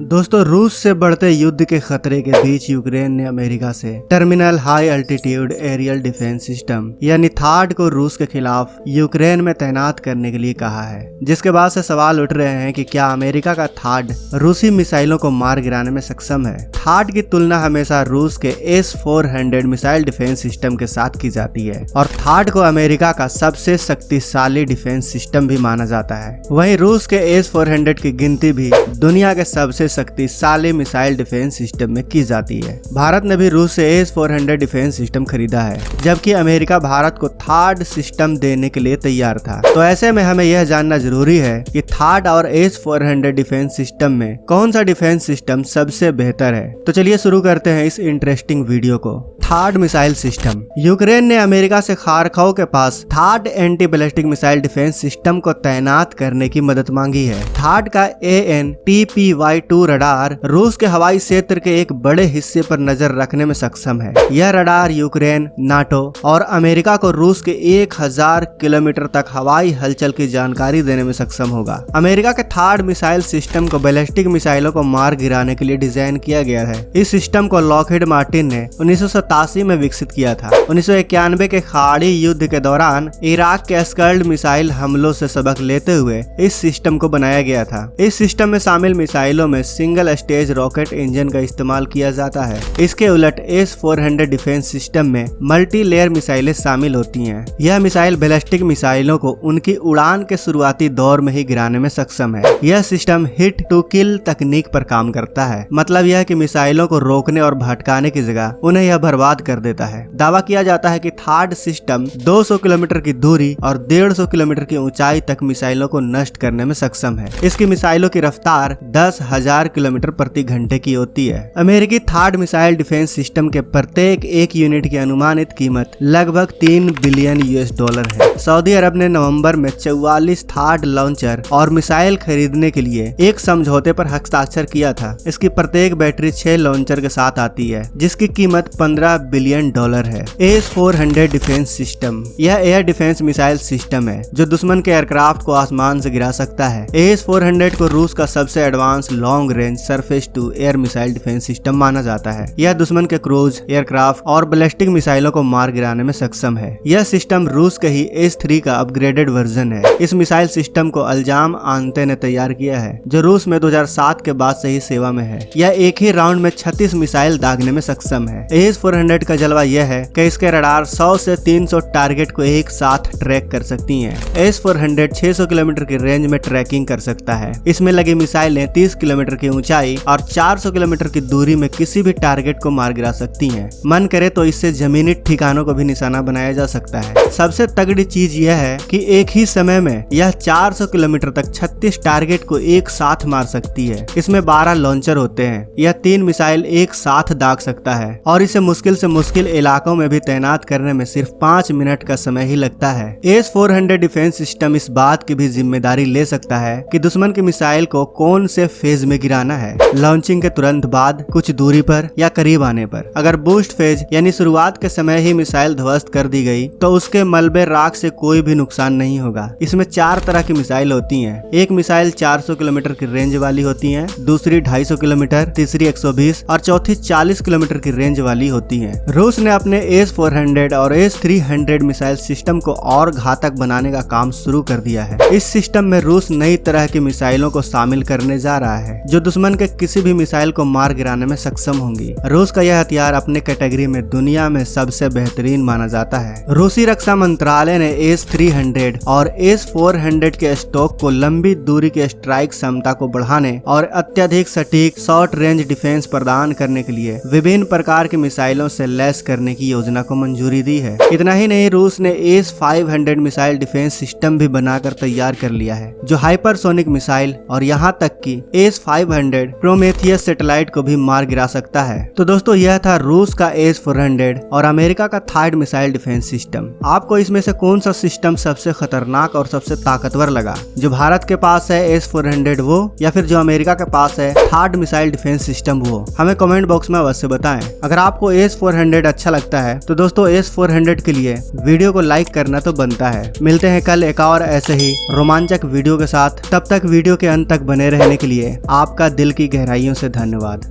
दोस्तों, रूस से बढ़ते युद्ध के खतरे के बीच यूक्रेन ने अमेरिका से terminal high altitude aerial defence system यानी थाड को रूस के खिलाफ यूक्रेन में तैनात करने के लिए कहा है, जिसके बाद से सवाल उठ रहे हैं कि क्या अमेरिका का थाड रूसी मिसाइलों को मार गिराने में सक्षम है। थाड की तुलना हमेशा रूस के S-400 मिसाइल डिफेंस सिस्टम के साथ की जाती है और थाड को अमेरिका का सबसे शक्तिशाली डिफेंस सिस्टम भी माना जाता है। वहीं रूस के S-400 की गिनती भी दुनिया के सबसे शक्तिशाली मिसाइल डिफेंस सिस्टम में की जाती है। भारत ने भी रूस से S-400 डिफेंस सिस्टम खरीदा है, जबकि अमेरिका भारत को थाड सिस्टम देने के लिए तैयार था। तो ऐसे में हमें यह जानना जरूरी है कि थाड और S-400 डिफेंस सिस्टम में कौन सा डिफेंस सिस्टम सबसे बेहतर है। तो चलिए शुरू करते हैं इस इंटरेस्टिंग वीडियो को। थाड मिसाइल सिस्टम। यूक्रेन ने अमेरिका से खारखौ के पास थाड anti ballistic missile defence system को तैनात करने की मदद मांगी है। थाड का AN/TPY-2 रडार रूस के हवाई क्षेत्र के एक बड़े हिस्से पर नजर रखने में सक्षम है। यह रडार यूक्रेन, नाटो और अमेरिका को रूस के 1000 किलोमीटर तक हवाई हलचल की जानकारी देने में सक्षम होगा। अमेरिका के थाड मिसाइल सिस्टम को बैलिस्टिक मिसाइलों को मार गिराने के लिए डिजाइन किया गया है। इस सिस्टम को लॉकहीड मार्टिन ने 1987 में विकसित किया था। 1991 के खाड़ी युद्ध के दौरान इराक के स्कल्ड मिसाइल हमलों से सबक लेते हुए इस सिस्टम को बनाया गया था। इस सिस्टम में शामिल मिसाइलों में सिंगल स्टेज रॉकेट इंजन का इस्तेमाल किया जाता है। इसके उलट S-400 डिफेंस सिस्टम में मल्टी लेयर मिसाइलें शामिल होती हैं। यह मिसाइल बैलिस्टिक मिसाइलों को उनकी उड़ान के शुरुआती दौर में ही गिराने में सक्षम है। यह सिस्टम हिट टू किल तकनीक पर काम करता है। मतलब यह कि मिसाइलों को रोकने और भटकाने की जगह उन्हें यह बर्बाद कर देता है। दावा किया जाता है कि थाड सिस्टम 200 किलोमीटर की दूरी और 150 किलोमीटर की ऊंचाई तक मिसाइलों को नष्ट करने में सक्षम है। इसकी मिसाइलों की रफ्तार 10,000 किलोमीटर प्रति घंटे की होती है। अमेरिकी थाड मिसाइल डिफेंस सिस्टम के प्रत्येक एक यूनिट की अनुमानित कीमत लगभग $3 बिलियन है। सऊदी अरब ने नवंबर में 44 थाड लॉन्चर और मिसाइल खरीदने के लिए एक समझौते पर हस्ताक्षर किया था। इसकी प्रत्येक बैटरी 6 लॉन्चर के साथ आती है, जिसकी कीमत $15 बिलियन है। S-400 defence system. यह एयर डिफेंस मिसाइल सिस्टम है जो दुश्मन के एयरक्राफ्ट को आसमान से गिरा सकता है। S-400 को रूस का सबसे advance long range surface to air missile defence system माना जाता है। यह दुश्मन के क्रूज, एयरक्राफ्ट और बैलिस्टिक मिसाइलों को मार गिराने में सक्षम है। यह सिस्टम रूस के ही S-3 का अपग्रेडेड वर्जन है। इस मिसाइल सिस्टम को अल्जाम आंते ने तैयार किया है, जो रूस में 2007 के बाद से ही सेवा में है। यह एक ही राउंड में 36 मिसाइल दागने में सक्षम है। S-400 का जलवा यह है कि इसके रडार 100 से 300 टारगेट को एक साथ ट्रैक कर सकती हैं। S-400 600 किलोमीटर की रेंज में ट्रैकिंग कर सकता है। इसमें लगी मिसाइलें 30 किलोमीटर की ऊंचाई और 400 किलोमीटर की दूरी में किसी भी टारगेट को मार गिरा सकती हैं। मन करे तो इससे जमीनी ठिकानों को भी निशाना बनाया जा सकता है। सबसे तगड़ी चीज यह है कि एक ही समय में यह 400 किलोमीटर तक 36 टारगेट को एक साथ मार सकती है। इसमें 12 लॉन्चर होते हैं। यह 3 मिसाइल एक साथ दाग सकता है और इसे मुश्किल से मुश्किल इलाकों में भी तैनात करने में सिर्फ 5 मिनट का समय ही लगता है। S-400 डिफेंस सिस्टम इस बात की भी जिम्मेदारी ले सकता है कि दुश्मन की मिसाइल को कौन से फेज में गिराना है, लॉन्चिंग के तुरंत बाद, कुछ दूरी पर या करीब आने पर। अगर बूस्ट फेज यानी शुरुआत के समय ही मिसाइल ध्वस्त कर दी गई तो उसके मलबे राख से कोई भी नुकसान नहीं होगा। इसमें 4 तरह की मिसाइल होती हैं। एक मिसाइल 400 किलोमीटर की रेंज वाली होती है, दूसरी 250 किलोमीटर, तीसरी 120 और चौथी 40 किलोमीटर की रेंज वाली होती है। रूस ने अपने S-400 और S-300 मिसाइल सिस्टम को और घातक बनाने का काम शुरू कर दिया है। इस सिस्टम में रूस नई तरह की मिसाइलों को शामिल करने जा रहा है, जो दुश्मन के किसी भी मिसाइल को मार गिराने में सक्षम होंगी। रूस का यह हथियार अपने कैटेगरी में दुनिया में सबसे बेहतरीन माना जाता है। रूसी रक्षा मंत्रालय ने S-300 और S-400 के स्टॉक को लंबी दूरी के स्ट्राइक क्षमता को बढ़ाने और अत्यधिक सटीक शॉर्ट रेंज डिफेंस प्रदान करने के लिए विभिन्न प्रकार की मिसाइलों से लैस करने की योजना को मंजूरी दी है। इतना ही नहीं, रूस ने S-500 मिसाइल डिफेंस सिस्टम भी बनाकर तैयार कर लिया है, जो हाइपरसोनिक मिसाइल और यहाँ तक कि S-500 प्रोमेथियस सैटेलाइट को भी मार गिरा सकता है। तो दोस्तों, यह था रूस का S-400 और अमेरिका का थाड मिसाइल डिफेंस सिस्टम। आपको इसमें से कौन सा सिस्टम सबसे खतरनाक और सबसे ताकतवर लगा? जो भारत के पास है S-400 वो, या फिर जो अमेरिका के पास है थाड मिसाइल डिफेंस सिस्टम वो? हमें कमेंट बॉक्स में अवश्य बताएं। अगर आपको S-400 अच्छा लगता है तो दोस्तों S-400 के लिए वीडियो को लाइक करना तो बनता है। मिलते हैं कल एक और ऐसे ही रोमांचक वीडियो के साथ। तब तक वीडियो के अंत तक बने रहने के लिए आपका दिल की गहराइयों से धन्यवाद।